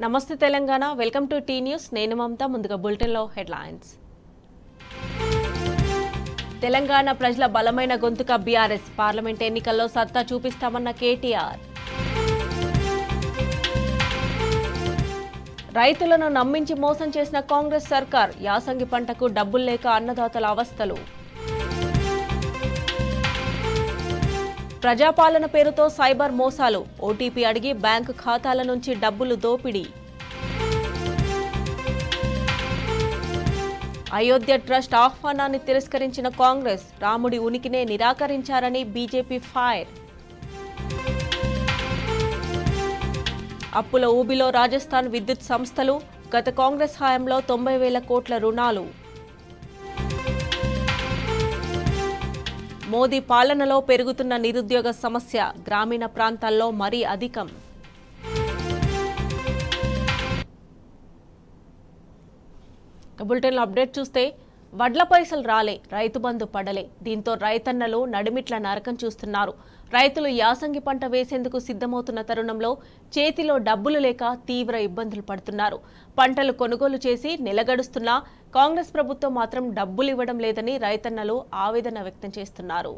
నమస్తే Telangana welcome to T news నేను మమతా ముందుగా బులెటిన్లో హెడ్లైన్స్ తెలంగాణ ప్రజల బలమైన గొంతుక బీఆర్ఎస్ పార్లమెంట్ ఎన్నికల్లో సత్తా చూపిస్తామన్న కేటీఆర్ రైతులను నమ్మించి మోసం చేసిన కాంగ్రెస్ సర్కార్ యాసంగి పంటకు డబ్బులు లేక అన్నదాతల అవస్థలు ప్రజాపాలన పేరుతో సైబర్ మోసాలు ఓటీపీ అడిగి బ్యాంకు ఖాతాల నుంచి డబ్బులు దోపిడీ అయోధ్య ట్రస్ట్ ఆహ్వానాన్ని తిరస్కరించిన కాంగ్రెస్ రాముడి ఉనికినే నిరాకరించారని బీజేపీ ఫైర్ అప్పుల ఊబిలో రాజస్థాన్ విద్యుత్ సంస్థలు గత కాంగ్రెస్ హయాంలో 90,000 కోట్ల రుణాలు మోదీ పాలనలో పెరుగుతున్న నిరుద్యోగ సమస్య గ్రామీణ ప్రాంతాల్లో మరీ అధికం బులెటిన్లో అప్డేట్ చూస్తే వడ్ల పైసలు రాలే రైతు బంధు పడలే దీంతో రైతన్నలు నడిమిట్ల నరకం చూస్తున్నారు రైతులు యాసంగి పంట వేసేందుకు సిద్ధమవుతున్న తరుణంలో చేతిలో డబ్బులు లేక తీవ్ర ఇబ్బందులు పడుతున్నారు పంటలు కొనుగోలు చేసి నిలగడుస్తున్నా కాంగ్రెస్ ప్రభుత్వం మాత్రం డబ్బులు ఇవ్వడం లేదని రైతన్నలు ఆవేదన వ్యక్తం చేస్తున్నారు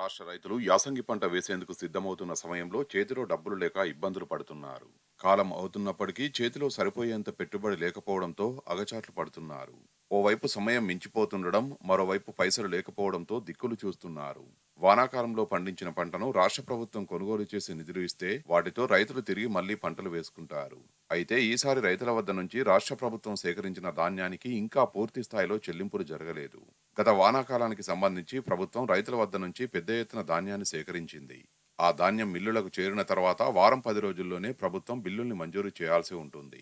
రాష్ట్ర రైతులు యాసంగి పంట వేసేందుకు సిద్ధమవుతున్న సమయంలో చేతిలో డబ్బులు లేక ఇబ్బందులు పడుతున్నారు కాలం అవుతున్నప్పటికీ చేతిలో సరిపోయేంత పెట్టుబడి లేకపోవడంతో అగచాట్లు పడుతున్నారు ఓవైపు సమయం మించిపోతుండడం మరోవైపు పైసలు లేకపోవడంతో దిక్కులు చూస్తున్నారు వానాకాలంలో పండించిన పంటను రాష్ట్ర ప్రభుత్వం కొనుగోలు చేసి నిధులు ఇస్తే వాటితో రైతులు తిరిగి మళ్లీ పంటలు వేసుకుంటారు అయితే ఈసారి రైతుల వద్ద నుంచి రాష్ట్ర ప్రభుత్వం సేకరించిన ధాన్యానికి ఇంకా పూర్తి స్థాయిలో చెల్లింపులు జరగలేదు గత వానాకాలానికి సంబంధించి ప్రభుత్వం రైతుల వద్ద నుంచి పెద్ద ఎత్తున ధాన్యాన్ని సేకరించింది ఆ ధాన్యం మిల్లులకు చేరిన తర్వాత వారం 10 రోజుల్లోనే ప్రభుత్వం బిల్లుల్ని మంజూరు చేయాల్సి ఉంటుంది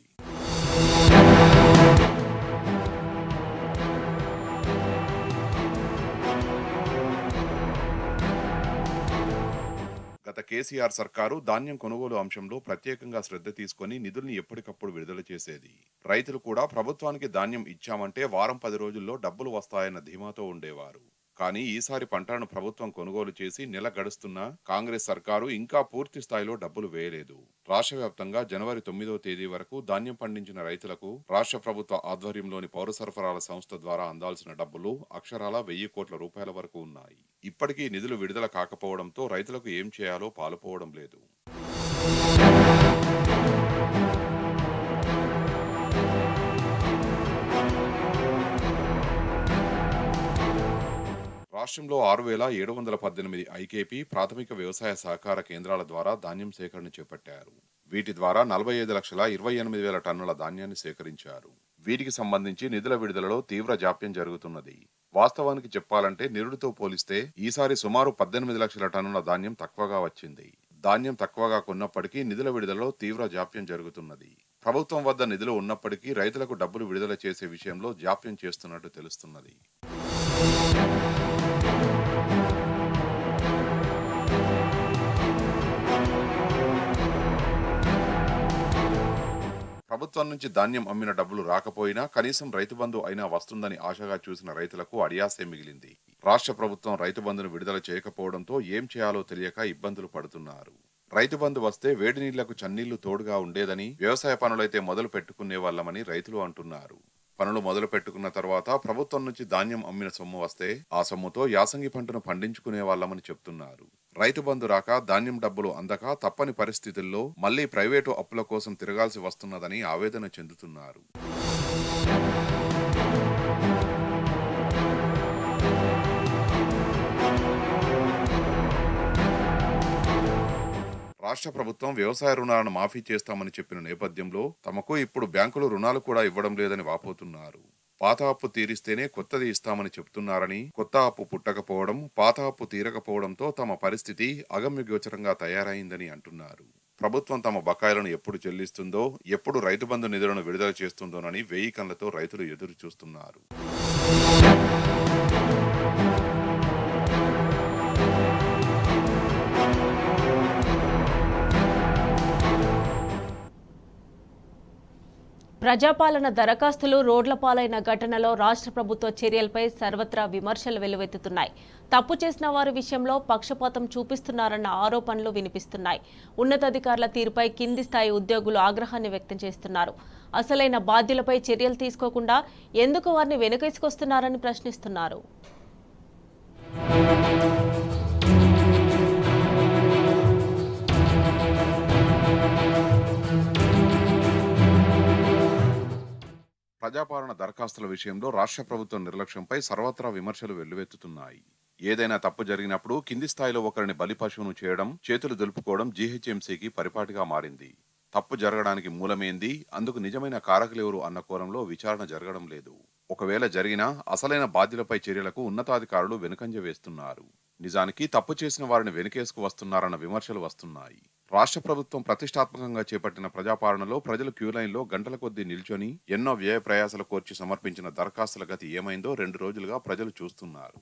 గత కేసీఆర్ సర్కారు ధాన్యం కొనుగోలు అంశంలో ప్రత్యేకంగా శ్రద్ధ తీసుకుని నిధుల్ని ఎప్పటికప్పుడు విడుదల చేసేది రైతులు కూడా ప్రభుత్వానికి ధాన్యం ఇచ్చామంటే వారం 10 రోజుల్లో డబ్బులు వస్తాయన్న ధీమాతో ఉండేవారు కానీ ఈసారి పంటలను ప్రభుత్వం కొనుగోలు చేసి నెల గడుస్తున్నా కాంగ్రెస్ సర్కారు ఇంకా పూర్తి స్థాయిలో డబ్బులు వేయలేదు రాష్ట్ర వ్యాప్తంగా జనవరి 9వ తేదీ వరకు ధాన్యం పండించిన రైతులకు రాష్ట్ర ప్రభుత్వ ఆధ్వర్యంలోని పౌర సరఫరాల సంస్థ ద్వారా అందాల్సిన డబ్బులు అక్షరాల 1,000 కోట్ల రూపాయల వరకు ఉన్నాయి ఇప్పటికీ నిధులు విడుదల కాకపోవడంతో రైతులకు ఏం చేయాలో పాలుపోవడం లేదు రాష్ట్రంలో 6,718 ఐకేపీ ప్రాథమిక వ్యవసాయ సహకార కేంద్రాల ద్వారా ధాన్యం సేకరణ చేపట్టారు వీటి ద్వారా 45,28,000 టన్నుల ధాన్యాన్ని సేకరించారు వీటికి సంబంధించి నిధుల విడుదలలో తీవ్ర జాప్యం జరుగుతున్నది వాస్తవానికి చెప్పాలంటే నిరుడితో పోలిస్తే ఈసారి సుమారు 18 లక్షల టన్నుల ధాన్యం తక్కువగా వచ్చింది ధాన్యం తక్కువగా కొన్నప్పటికీ నిధుల విడుదలలో తీవ్ర జాప్యం జరుగుతున్నది ప్రభుత్వం వద్ద నిధులు ఉన్నప్పటికీ రైతులకు డబ్బులు విడుదల చేసే విషయంలో జాప్యం చేస్తున్నట్టు తెలుస్తున్నది ప్రభుత్వం నుంచి ధాన్యం అమ్మిన డబ్బులు రాకపోయినా కనీసం రైతు బంధు అయినా వస్తుందని ఆశగా చూసిన రైతులకు అడియాసే మిగిలింది రాష్ట్ర ప్రభుత్వం రైతు బంధును విడుదల చేయకపోవడంతో ఏం చేయాలో తెలియక ఇబ్బందులు పడుతున్నారు రైతు బంధు వస్తే వేడి నీళ్లకు చన్నీళ్లు తోడుగా ఉండేదని వ్యవసాయ పనులైతే మొదలు పెట్టుకునే వాళ్ళమని రైతులు అంటున్నారు పనులు మొదలు పెట్టుకున్న తర్వాత ప్రభుత్వం నుంచి ధాన్యం అమ్మిన సొమ్ము వస్తే ఆ సొమ్ముతో యాసంగి పంటను పండించుకునే వాళ్ళమని చెప్తున్నారు రైతు బంధు రాక ధాన్యం డబ్బులు అందక తప్పని పరిస్థితుల్లో మళ్లీ ప్రైవేటు అప్పుల కోసం తిరగాల్సి వస్తున్నదని ఆవేదన చెందుతున్నారు రాష్ట్ర ప్రభుత్వం వ్యవసాయ రుణాలను మాఫీ చేస్తామని చెప్పిన నేపథ్యంలో తమకు ఇప్పుడు బ్యాంకులు రుణాలు కూడా ఇవ్వడం లేదని వాపోతున్నారు పాత అప్పు తీరిస్తేనే కొత్తది ఇస్తామని చెప్తున్నారని కొత్త అప్పు పుట్టకపోవడం పాత అప్పు తీరకపోవడంతో తమ పరిస్థితి అగమ్యగోచరంగా తయారైందని అంటున్నారు ప్రభుత్వం తమ బకాయిలను ఎప్పుడు చెల్లిస్తుందో ఎప్పుడు రైతు బంధు నిధులను విడుదల చేస్తుందోనని 1000 కళ్లతో రైతులు ఎదురు చూస్తున్నారు ప్రజాపాలన దరఖాస్తులు రోడ్ల పాలైన ఘటనలో రాష్ట్ర ప్రభుత్వ చర్యలపై సర్వత్రా విమర్శలు వెల్లువెత్తుతున్నాయి. తప్పు చేసిన వారి విషయంలో పక్షపాతం చూపిస్తున్నారన్న ఆరోపణలు వినిపిస్తున్నాయి. ఉన్నతాధికారుల తీరుపై కింది స్థాయి ఉద్యోగులు ఆగ్రహాన్ని వ్యక్తం చేస్తున్నారు. అసలైన బాధ్యులపై చర్యలు తీసుకోకుండా ఎందుకు వారిని వెనుకేసుకొస్తున్నారని ప్రశ్నిస్తున్నారు. ప్రజాపాలన దరఖాస్తుల విషయంలో రాష్ట్ర ప్రభుత్వం నిర్లక్ష్యంపై సర్వత్రా విమర్శలు వెల్లువెత్తుతున్నాయి. ఏదైనా తప్పు జరిగినప్పుడు కింది స్థాయిలో ఒకరిని బలిపశువును చేయడం, చేతులు దులుపుకోవడం జీహెచ్ఎంసీకి పరిపాటిగా మారింది. తప్పు జరగడానికి మూలమేంది, అందుకు నిజమైన కారకులెవరు అన్న కోణంలో విచారణ జరగడం లేదు. ఒకవేళ జరిగినా అసలైన బాధ్యులపై చర్యలకు ఉన్నతాధికారులు వెనుకంజ వేస్తున్నారు. నిజానికి తప్పు చేసిన వారిని వెనుకేసుకు వస్తున్నారన్న విమర్శలు వస్తున్నాయి. రాష్ట్ర ప్రభుత్వం ప్రతిష్టాత్మకంగా చేపట్టిన ప్రజాపాలనలో ప్రజలు క్యూలైన్లో గంటల కొద్దీ నిల్చొని ఎన్నో వ్యయ ప్రయాసాలు కోర్చి సమర్పించిన దరఖాస్తుల గతి ఏమైందో 2 రోజులుగా ప్రజలు చూస్తున్నారు.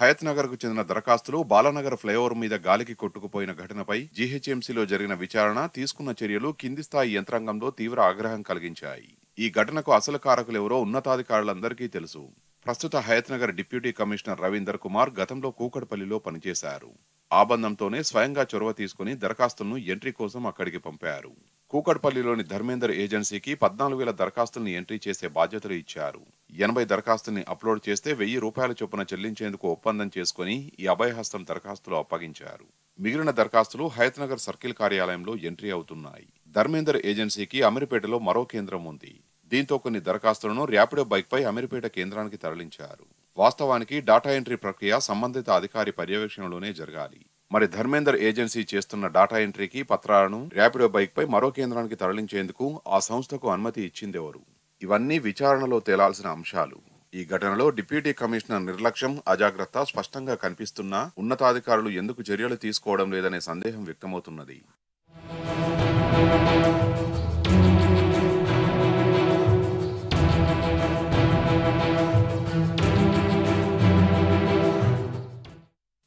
హయత్ నగర్ కు చెందిన దరఖాస్తులు బాలానగర్ ఫ్లైఓవర్ మీద గాలికి కొట్టుకుపోయిన ఘటనపై జీహెచ్ఎంసీలో జరిగిన విచారణ, తీసుకున్న చర్యలు కింది స్థాయి యంత్రాంగంలో తీవ్ర ఆగ్రహం కలిగించాయి. ఈ ఘటనకు అసలు కారకులెవరో ఉన్నతాధికారులందరికీ తెలుసు. ప్రస్తుత హయత్ నగర్ డిప్యూటీ కమిషనర్ రవీందర్ కుమార్ గతంలో కూకట్పల్లిలో పనిచేశారు. ఆ బంధంతోనే స్వయంగా చొరవ తీసుకుని దరఖాస్తులను ఎంట్రీ కోసం అక్కడికి పంపారు. కూకట్పల్లిలోని ధర్మేందర్ ఏజెన్సీకి 14,000 దరఖాస్తుల్ని ఎంట్రీ చేసే బాధ్యతలు ఇచ్చారు. 80 దరఖాస్తుల్ని అప్లోడ్ చేస్తే ₹1,000 చొప్పున చెల్లించేందుకు ఒప్పందం చేసుకుని ఈ అభయహస్తం దరఖాస్తులు అప్పగించారు. మిగిలిన దరఖాస్తులు హయత్ నగర్ సర్కిల్ కార్యాలయంలో ఎంట్రీ అవుతున్నాయి. ధర్మేందర్ ఏజెన్సీకి అమీర్పేటలో మరో కేంద్రం ఉంది. దీంతో కొన్ని దరఖాస్తులను ర్యాపిడో బైక్ పై అమీర్పేట కేంద్రానికి తరలించారు. వాస్తవానికి డాటా ఎంట్రీ ప్రక్రియ సంబంధిత అధికారి పర్యవేక్షణలోనే జరగాలి. మరి ధర్మేందర్ ఏజెన్సీ చేస్తున్న డాటా ఎంట్రీకి పత్రాలను ర్యాపిడో బైక్ పై మరో కేంద్రానికి తరలించేందుకు ఆ సంస్థకు అనుమతి ఇచ్చిందెవరు? ఇవన్నీ విచారణలో తేలాల్సిన అంశాలు. ఈ ఘటనలో డిప్యూటీ కమిషనర్ నిర్లక్ష్యం, అజాగ్రత్త స్పష్టంగా కనిపిస్తున్నా ఉన్నతాధికారులు ఎందుకు చర్యలు తీసుకోవడం లేదనే సందేహం వ్యక్తమవుతున్నది.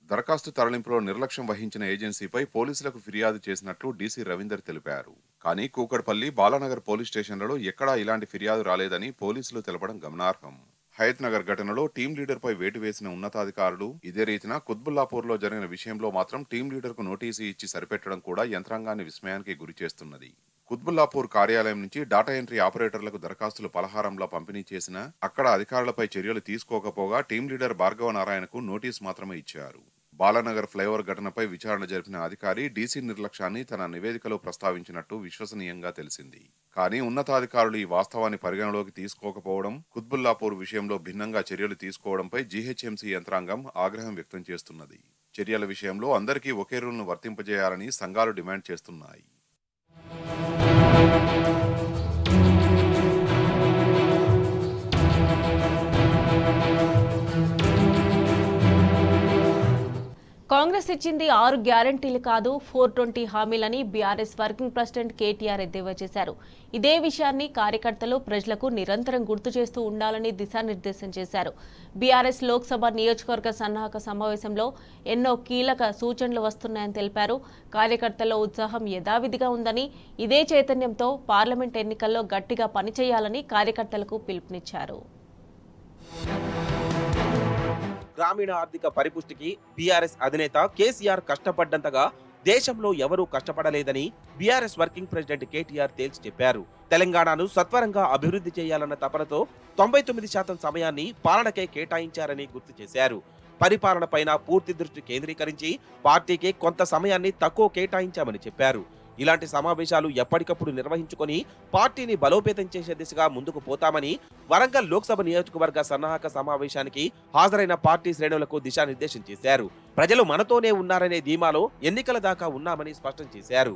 దరఖాస్తు తరలింపులో నిర్లక్ష్యం వహించిన ఏజెన్సీపై పోలీసులకు ఫిర్యాదు చేసినట్లు డీసీ రవీందర్ తెలిపారు. కానీ కూకట్పల్లి, బాలానగర్ పోలీస్ స్టేషన్లలో ఎక్కడా ఇలాంటి ఫిర్యాదు రాలేదని పోలీసులు తెలపడం గమనార్హం. హయత్ నగర్ ఘటనలో టీం లీడర్ పై వేటు వేసిన ఉన్నతాధికారులు ఇదే రీతిన కుత్బుల్లాపూర్ లో జరిగిన విషయంలో మాత్రం టీం లీడర్ కు నోటీసు ఇచ్చి సరిపెట్టడం కూడా యంత్రాంగాన్ని విస్మయానికి గురి చేస్తున్నది. కుత్బుల్లాపూర్ కార్యాలయం నుంచి డాటా ఎంట్రీ ఆపరేటర్లకు దరఖాస్తులు పలహారంలో పంపిణీ చేసినా అక్కడ అధికారులపై చర్యలు తీసుకోకపోగా టీం లీడర్ భార్గవ నారాయణకు నోటీసు మాత్రమే ఇచ్చారు. బాలానగర్ ఫ్లైఓవర్ ఘటనపై విచారణ జరిపిన అధికారి డీసీ నిర్లక్ష్యాన్ని తన నివేదికలో ప్రస్తావించినట్టు విశ్వసనీయంగా తెలిసింది. కానీ ఉన్నతాధికారులు ఈ వాస్తవాన్ని పరిగణలోకి తీసుకోకపోవడం, కుత్బుల్లాపూర్ విషయంలో భిన్నంగా చర్యలు తీసుకోవడంపై జీహెచ్ఎంసీ యంత్రాంగం ఆగ్రహం వ్యక్తం చేస్తున్నది. చర్యల విషయంలో అందరికీ ఒకే రూల్ను వర్తింపజేయాలని సంఘాలు డిమాండ్ చేస్తున్నాయి. కాంగ్రెస్ ఇచ్చింది 6 గ్యారంటీలు కాదు 420 హామీలని బీఆర్ఎస్ వర్కింగ్ ప్రెసిడెంట్ కేటీఆర్ ఎద్దేవా చేశారు. ఇదే విషయాన్ని కార్యకర్తలు ప్రజలకు నిరంతరం గుర్తు చేస్తూ ఉండాలని దిశానిర్దేశం చేశారు. బీఆర్ఎస్ లోక్సభ నియోజకవర్గ సన్నాహక సమావేశంలో ఎన్నో కీలక సూచనలు వస్తున్నాయని తెలిపారు. కార్యకర్తల్లో ఉత్సాహం యథావిధిగా ఉందని, ఇదే చైతన్యంతో పార్లమెంట్ ఎన్నికల్లో గట్టిగా పనిచేయాలని కార్యకర్తలకు పిలుపునిచ్చారు. గ్రామీణ ఆర్థిక పరిపుష్టికి బీఆర్ఎస్ అధినేత కేసీఆర్ కష్టపడ్డంతగా దేశంలో ఎవరూ కష్టపడలేదని బీఆర్ఎస్ వర్కింగ్ ప్రెసిడెంట్ కేటీఆర్ తేల్చి చెప్పారు. తెలంగాణను సత్వరంగా అభివృద్ధి చేయాలన్న తపనతో 99% సమయాన్ని పాలనకే కేటాయించారని గుర్తు చేశారు. పరిపాలనపైన పూర్తి దృష్టి కేంద్రీకరించి పార్టీకి కొంత సమయాన్ని తక్కువ కేటాయించామని చెప్పారు. ఇలాంటి సమావేశాలు ఎప్పటికప్పుడు నిర్వహించుకొని పార్టీని బలోపేతం చేసే దిశగా ముందుకు పోతామని వరంగల్ లోక్సభ నియోజకవర్గ సన్నాహక సమావేశానికి హాజరైన పార్టీ శ్రేణులకు దిశానిర్దేశం చేశారు. ప్రజలు మనతోనే ఉన్నారనే ధీమాలో ఎన్నికల దాకా ఉన్నామని స్పష్టం చేశారు.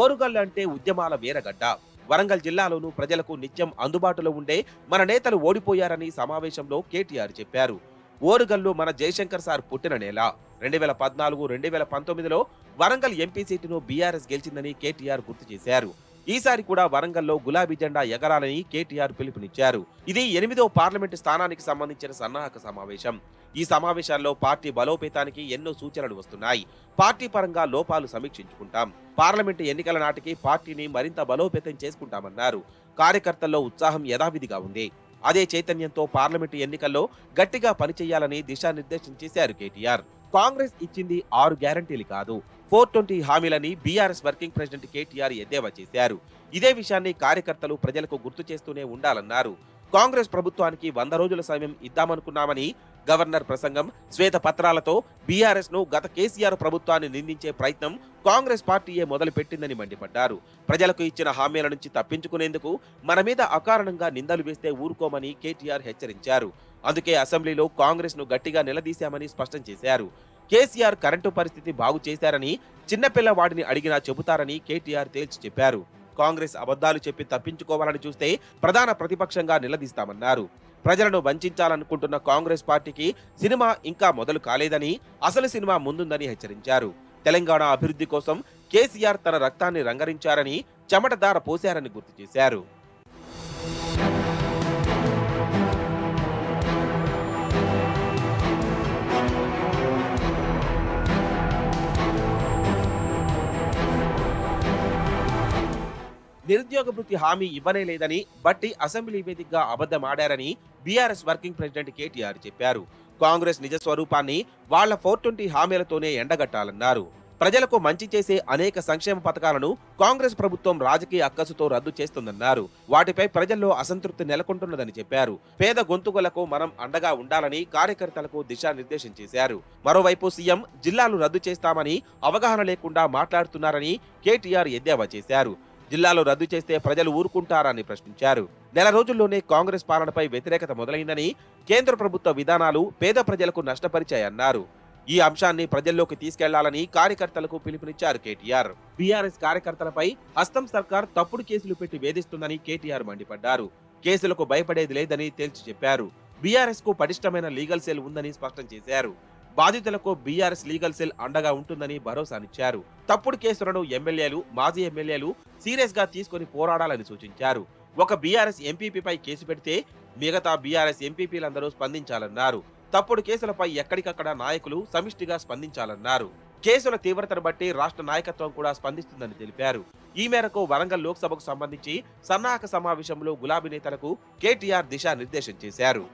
ఓరుగల్లు అంటే ఉద్యమాల వీరగడ్డ. వరంగల్ జిల్లాలోనూ ప్రజలకు నిత్యం అందుబాటులో ఉండే మన నేతలు ఓడిపోయారని సమావేశంలో కేటీఆర్ చెప్పారు. ఓరుగల్లు మన జయశంకర్ సార్ పుట్టిన నేల. 2014, 2019లో వరంగల్ ఎంపీ సీటును బీఆర్ఎస్ గెలిచిందని కేటీఆర్ గుర్తు చేశారు. ఈసారి కూడా వరంగల్లో గులాబీ జెండా ఎగరాలని కేటీఆర్ పిలుపునిచ్చారు. ఇది 8వ పార్లమెంటు స్థానానికి సంబంధించిన సన్నాహక సమావేశం. ఈ సమావేశాల్లో పార్టీ బలోపేతానికి ఎన్నో సూచనలు వస్తున్నాయి. పార్టీ పరంగా లోపాలు సమీక్షించుకుంటాం. పార్లమెంటు ఎన్నికల నాటికి పార్టీని మరింత బలోపేతం చేసుకుంటామన్నారు. కార్యకర్తల్లో ఉత్సాహం యథావిధిగా ఉంది. అదే చైతన్యంతో పార్లమెంటు ఎన్నికల్లో గట్టిగా పనిచేయాలని దిశానిర్దేశం చేశారు కేటీఆర్. కాంగ్రెస్ ఇచ్చింది 6 గ్యారంటీలు కాదు, 420 హామీలని బీఆర్ఎస్ వర్కింగ్ ప్రెసిడెంట్ కేటీఆర్ ఎద్దేవా చేశారు. ఇదే విషయాన్ని కార్యకర్తలు ప్రజలకు గుర్తు చేస్తూనే ఉండాలన్నారు. కాంగ్రెస్ ప్రభుత్వానికి 100 రోజుల సమయం ఇద్దామనుకున్నామని, గవర్నర్ ప్రసంగం, శ్వేత పత్రాలతో బీఆర్ఎస్ ను గత కేసీఆర్ ప్రభుత్వాన్ని నిందించే ప్రయత్నం కాంగ్రెస్ పార్టీయే మొదలుపెట్టిందని మండిపడ్డారు. ప్రజలకు ఇచ్చిన హామీల నుంచి తప్పించుకునేందుకు మన మీద అకారణంగా నిందలు వేస్తే ఊరుకోమని కేటీఆర్ హెచ్చరించారు. అందుకే అసెంబ్లీలో కాంగ్రెస్ ను గట్టిగా నిలదీశామని స్పష్టం చేశారు. కేసీఆర్ కరెంటు పరిస్థితి బాగు చేశారని, చిన్నపిల్లవాడిని అడిగినా చెబుతారని కేటీఆర్ తేల్చి చెప్పారు. కాంగ్రెస్ అబద్ధాలు చెప్పి తప్పించుకోవాలని చూస్తే ప్రధాన ప్రతిపక్షంగా నిలదీస్తామన్నారు. ప్రజలను వంచాలనుకుంటున్న కాంగ్రెస్ పార్టీకి సినిమా ఇంకా మొదలు కాలేదని, అసలు సినిమా ముందుందని హెచ్చరించారు. తెలంగాణ అభివృద్ధి కోసం కేసీఆర్ తన రక్తాన్ని రంగరించారని, చెమటదార పోశారని గుర్తు చేశారు. నిరుద్యోగ వృత్తి హామీ ఇవ్వనే లేదని, బట్టి అసెంబ్లీ వేదికగా అబద్ధమాడారని బీఆర్ఎస్ వర్కింగ్ ప్రెసిడెంట్ కేటీఆర్ చెప్పారు. కాంగ్రెస్ నిజ స్వరూపాన్ని వాళ్ల 420 హామీలతోనే ఎండగట్టాలన్నారు. ప్రజలకు మంచి చేసే అనేక సంక్షేమ పథకాలను కాంగ్రెస్ ప్రభుత్వం రాజకీయ అక్కసుతో రద్దు చేస్తుందన్నారు. వాటిపై ప్రజల్లో అసంతృప్తి నెలకొంటున్నదని చెప్పారు. పేద గొంతుకులకు మనం అండగా ఉండాలని కార్యకర్తలకు దిశానిర్దేశం చేశారు. మరోవైపు సీఎం జిల్లాలు రద్దు చేస్తామని అవగాహన లేకుండా మాట్లాడుతున్నారని కేటీఆర్ ఎద్దేవా చేశారు. జిల్లాలో రద్దు చేస్తే ప్రజలు ఊరుకుంటారని ప్రశ్నించారు. నెల రోజుల్లోనే కాంగ్రెస్ పాలనపై వ్యతిరేకత మొదలైందని, కేంద్ర ప్రభుత్వ విధానాలు పేద ప్రజలకు నష్టపరిచాయన్నారు. ఈ అంశాన్ని ప్రజల్లోకి తీసుకెళ్లాలని కార్యకర్తలకు పిలుపునిచ్చారు కేటీఆర్. బీఆర్ఎస్ కార్యకర్తలపై హస్తం సర్కార్ తప్పుడు కేసులు పెట్టి వేధిస్తుందని కేటీఆర్ మండిపడ్డారు. కేసులకు భయపడేది లేదని తేల్చి చెప్పారు. బీఆర్ఎస్ కు పటిష్టమైన లీగల్ సెల్ ఉందని స్పష్టం చేశారు. బాధితులకు బీఆర్ఎస్ లీగల్ సెల్ అండగా ఉంటుందని భరోసానిచ్చారు. తప్పుడు కేసులను ఎమ్మెల్యేలు, మాజీ ఎమ్మెల్యేలు సీరియస్ గా తీసుకుని పోరాడాలని సూచించారు. ఒక బీఆర్ఎస్ ఎంపీపీపై కేసు పెడితే మిగతా బీఆర్ఎస్ ఎంపీపీలందరూ స్పందించాలన్నారు. తప్పుడు కేసులపై ఎక్కడికక్కడ నాయకులు సమిష్టిగా స్పందించాలన్నారు. కేసుల తీవ్రతను బట్టి రాష్ట్ర నాయకత్వం కూడా స్పందిస్తుందని తెలిపారు. ఈ మేరకు వరంగల్ లోక్సభకు సంబంధించి సన్నాహక సమావేశంలో గులాబీ నేతలకు కేటీఆర్ దిశానిర్దేశం చేశారు.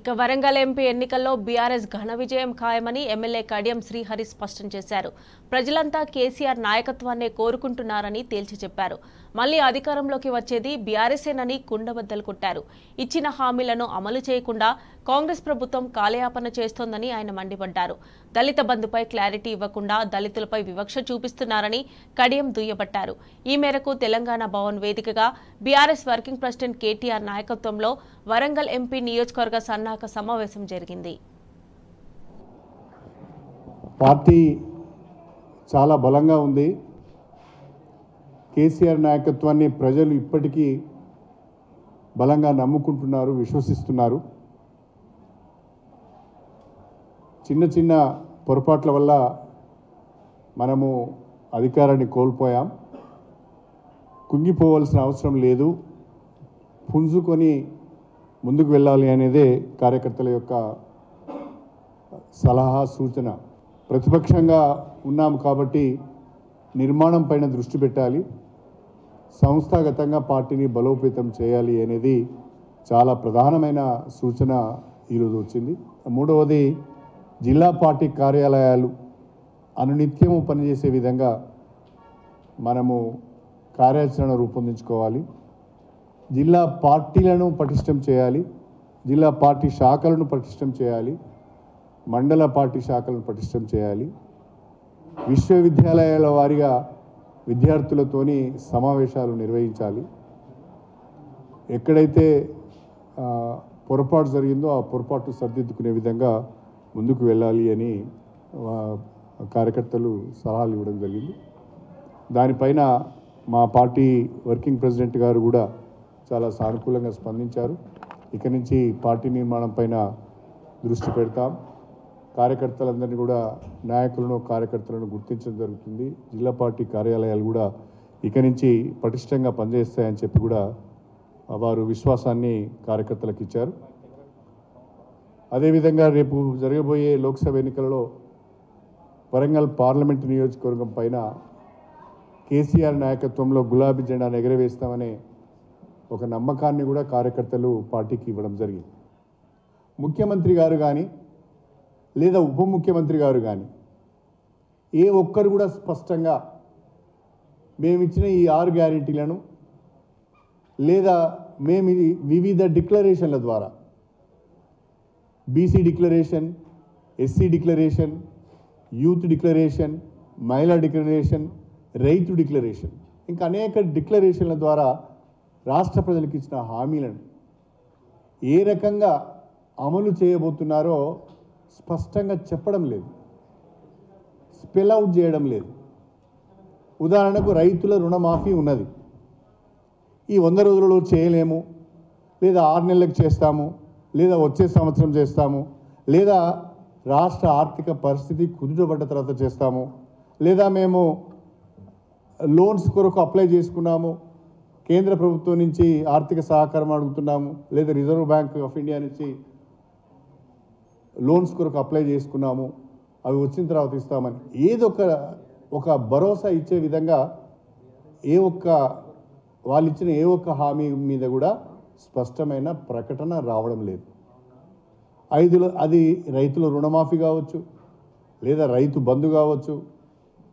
ఇక వరంగల్ ఎంపీ ఎన్నికల్లో బీఆర్ఎస్ ఘన విజయం ఖాయమని ఎమ్మెల్యే కడియం శ్రీహరి స్పష్టం చేశారు. ప్రజలంతా కేసీఆర్ నాయకత్వాన్నే కోరుకుంటున్నారని తేల్చి చెప్పారు. మళ్లీ అధికారంలోకి వచ్చేది బీఆర్ఎస్ఏనని కుండబద్దలు కొట్టారు. ఇచ్చిన హామీలను అమలు చేయకుండా కాంగ్రెస్ ప్రభుత్వం కాలయాపన చేస్తోందని ఆయన మండిపడ్డారు. దళిత బంధుపై క్లారిటీ ఇవ్వకుండా దళితులపై వివక్ష చూపిస్తున్నారని కడియం దుయ్యబట్టారు. ఈ మేరకు తెలంగాణ భవన్ వేదికగా బీఆర్ఎస్ వర్కింగ్ ప్రెసిడెంట్ కేటీఆర్ నాయకత్వంలో వరంగల్ ఎంపీ నియోజకవర్గ సన్నాహక సమావేశం జరిగింది. పార్టీ చాలా బలంగా ఉంది. కేసీఆర్ నాయకత్వాన్ని ప్రజలు ఇప్పటికీ బలంగా నమ్ముకుంటున్నారు, విశ్వసిస్తున్నారు. చిన్న చిన్న పొరపాట్ల వల్ల మనము అధికారాన్ని కోల్పోయాం. కుంగిపోవాల్సిన అవసరం లేదు, పుంజుకొని ముందుకు వెళ్ళాలి అనేదే కార్యకర్తల యొక్క సలహా, సూచన. ప్రతిపక్షంగా ఉన్నాము కాబట్టి నిర్మాణం పైన దృష్టి పెట్టాలి, సంస్థాగతంగా పార్టీని బలోపేతం చేయాలి అనేది చాలా ప్రధానమైన సూచన ఈరోజు వచ్చింది. మూడవది, జిల్లా పార్టీ కార్యాలయాలు అనునిత్యము పనిచేసే విధంగా మనము కార్యాచరణ రూపొందించుకోవాలి. జిల్లా పార్టీలను పటిష్టం చేయాలి, జిల్లా పార్టీ శాఖలను పటిష్టం చేయాలి, మండల పార్టీ శాఖలను పటిష్టం చేయాలి. విశ్వవిద్యాలయాల వారీగా విద్యార్థులతోని సమావేశాలు నిర్వహించాలి. ఎక్కడైతే పొరపాటు జరిగిందో ఆ పొరపాటు సరిదిద్దుకునే విధంగా ముందుకు వెళ్ళాలి అని కార్యకర్తలు సలహాలు ఇవ్వడం జరిగింది. దానిపైన మా పార్టీ వర్కింగ్ ప్రెసిడెంట్ గారు కూడా చాలా సానుకూలంగా స్పందించారు. ఇక నుంచి పార్టీ నిర్మాణం పైన దృష్టి పెడతాం. కార్యకర్తలందరినీ కూడా నాయకులను కార్యకర్తలను గుర్తించడం జరుగుతుంది. జిల్లా పార్టీ కార్యాలయాలు కూడా ఇక నుంచి పటిష్టంగా పనిచేస్తాయని చెప్పి కూడా వారు విశ్వాసాన్ని కార్యకర్తలకు ఇచ్చారు. అదేవిధంగా రేపు జరగబోయే లోక్సభ ఎన్నికలలో వరంగల్ పార్లమెంటు నియోజకవర్గం పైన కేసీఆర్ నాయకత్వంలో గులాబీ జెండాను ఎగరవేస్తామనే ఒక నమ్మకాన్ని కూడా కార్యకర్తలు పార్టీకి ఇవ్వడం జరిగింది. ముఖ్యమంత్రి గారు కానీ లేదా ఉప ముఖ్యమంత్రి గారు కానీ ఏ ఒక్కరు కూడా స్పష్టంగా మేమిచ్చిన ఈ 6 గ్యారెంటీలను లేదా మేము వివిధ డిక్లరేషన్ల ద్వారా BC declaration, SC declaration, youth declaration, మహిళా డిక్లరేషన్, రైతు డిక్లరేషన్, ఇంకా అనేక డిక్లరేషన్ల ద్వారా రాష్ట్ర ప్రజలకు ఇచ్చిన హామీలను ఏ రకంగా అమలు చేయబోతున్నారో స్పష్టంగా చెప్పడం లేదు, స్పెల్ అవుట్ చేయడం లేదు. ఉదాహరణకు రైతుల రుణమాఫీ ఉన్నది. ఈ 100 రోజులలో చేయలేము, లేదా 6 నెలలకు చేస్తాము, లేదా వచ్చే సంవత్సరం చేస్తాము, లేదా రాష్ట్ర ఆర్థిక పరిస్థితి కుదుటపడ్డ తర్వాత చేస్తాము, లేదా మేము లోన్స్ కొరకు అప్లై చేసుకున్నాము, కేంద్ర ప్రభుత్వం నుంచి ఆర్థిక సహకారం అడుగుతున్నాము, లేదా రిజర్వ్ బ్యాంక్ ఆఫ్ ఇండియా నుంచి లోన్స్ కొరకు అప్లై చేసుకున్నాము, అవి వచ్చిన తర్వాత ఇస్తామని ఏదో ఒక భరోసా ఇచ్చే విధంగా వాళ్ళు ఇచ్చిన ఏ ఒక్క హామీ మీద కూడా స్పష్టమైన ప్రకటన రావడం లేదు. అది రైతుల రుణమాఫీ కావచ్చు, లేదా రైతు బంధు కావచ్చు,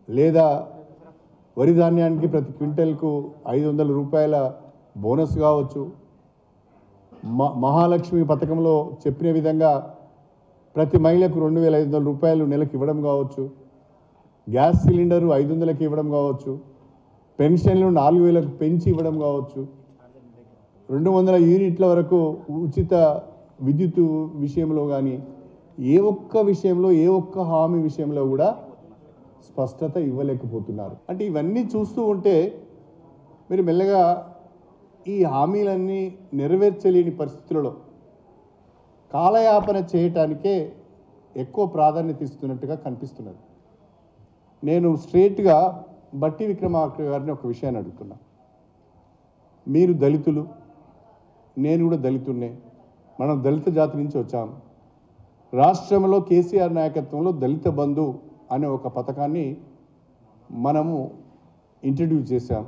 లేదా వరి ధాన్యానికి ప్రతి క్వింటల్కు 500 రూపాయల బోనస్ కావచ్చు, మహాలక్ష్మి పథకంలో చెప్పిన విధంగా ప్రతి మహిళకు 2500 రూపాయలు నెలకు ఇవ్వడం కావచ్చు, గ్యాస్ సిలిండరు 500కి ఇవ్వడం కావచ్చు, పెన్షన్లు 4000కు పెంచి ఇవ్వడం కావచ్చు, 200 యూనిట్ల వరకు ఉచిత విద్యుత్ విషయంలో కానీ ఏ ఒక్క విషయంలో ఏ ఒక్క హామీ విషయంలో కూడా స్పష్టత ఇవ్వలేకపోతున్నారు. అంటే ఇవన్నీ చూస్తూ ఉంటే మీరు మెల్లగా ఈ హామీలన్నీ నెరవేర్చలేని పరిస్థితులలో కాలయాపన చేయటానికే ఎక్కువ ప్రాధాన్యత ఇస్తున్నట్టుగా కనిపిస్తున్నది. నేను స్ట్రేట్గా బట్టి విక్రమార్క గారిని ఒక విషయాన్ని అడుగుతున్నా. మీరు దళితులు, నేను కూడా దళితున్నే, మనం దళిత జాతి నుంచి వచ్చాము. రాష్ట్రంలో కేసీఆర్ నాయకత్వంలో దళిత బంధు అనే ఒక పథకాన్ని మనము ఇంట్రడ్యూస్ చేశాం.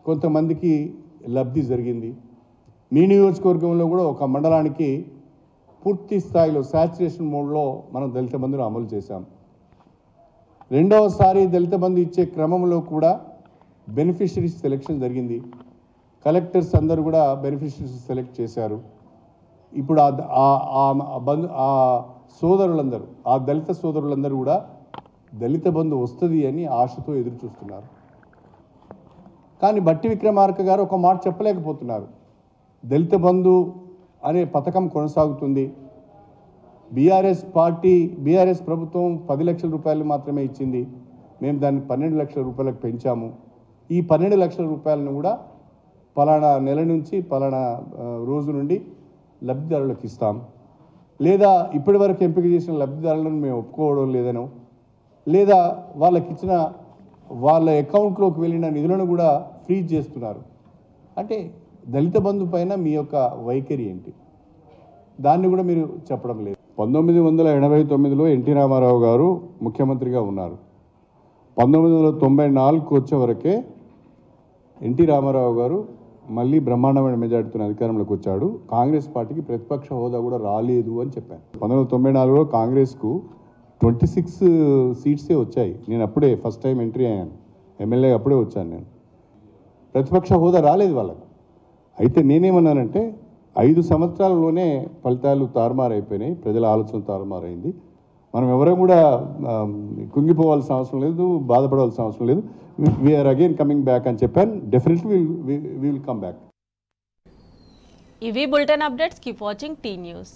కొంతమందికి లబ్ధి జరిగింది. మీ నియోజకవర్గంలో కూడా ఒక మండలానికి పూర్తి స్థాయిలో శాచురేషన్ మోడ్లో మనం దళిత బంధును అమలు చేశాం. రెండవసారి దళిత బంధు ఇచ్చే క్రమంలో కూడా బెనిఫిషరీస్ సెలెక్షన్ జరిగింది. కలెక్టర్స్ అందరూ కూడా బెనిఫిషరీస్ సెలెక్ట్ చేశారు. ఇప్పుడు ఆ సోదరులందరూ, ఆ దళిత సోదరులందరూ కూడా దళిత బంధు వస్తుంది అని ఆశతో ఎదురు చూస్తున్నారు. కానీ బట్టి విక్రమార్క గారు ఒక మాట చెప్పలేకపోతున్నారు. దళిత బంధు అనే పథకం కొనసాగుతుంది. బీఆర్ఎస్ ప్రభుత్వం 10 లక్షల రూపాయలు మాత్రమే ఇచ్చింది. మేము దాన్ని 12 లక్షల రూపాయలకు పెంచాము. ఈ 12 లక్షల రూపాయలను కూడా పలానా నెల నుంచి పలానా రోజు నుండి లబ్ధిదారులకు ఇస్తాం, లేదా ఇప్పటి వరకు ఎంపిక చేసిన లబ్ధిదారులను మేము ఒప్పుకోవడం లేదనో, లేదా వాళ్ళకిచ్చిన వాళ్ళ అకౌంట్లోకి వెళ్ళిన నిధులను కూడా ఫ్రీజ్ చేస్తున్నారు. అంటే దళిత బంధు పైన మీ యొక్క వైఖరి ఏంటి? దాన్ని కూడా మీరు చెప్పడం లేదు. 1989లో ఎన్టీ రామారావు గారు ముఖ్యమంత్రిగా ఉన్నారు. 1994కు వచ్చే వరకే ఎన్టీ రామారావు గారు మళ్ళీ బ్రహ్మాండమైన మెజార్టీతో అధికారంలోకి వచ్చాడు. కాంగ్రెస్ పార్టీకి ప్రతిపక్ష హోదా కూడా రాలేదు అని చెప్పాను. 1994లో కాంగ్రెస్కు 26 సీట్సే వచ్చాయి. నేను అప్పుడే ఫస్ట్ టైం ఎంట్రీ అయ్యాను, ఎమ్మెల్యే అప్పుడే వచ్చాను నేను. ప్రతిపక్ష హోదా రాలేదు వాళ్ళకు. అయితే నేనేమన్నానంటే 5 సంవత్సరాలలోనే ఫలితాలు తారుమారైపోయినాయి, ప్రజల ఆలోచన తారుమారైంది. మనం ఎవరం కూడా కుంగిపోవాల్సిన అవసరం లేదు, బాధపడవలసిన అవసరం లేదు. వీఆర్ అగైన్ కమింగ్ బ్యాక్ అని చెప్పాను. Definitely will come back. ఇవి bulletin updates. Keep watching T news.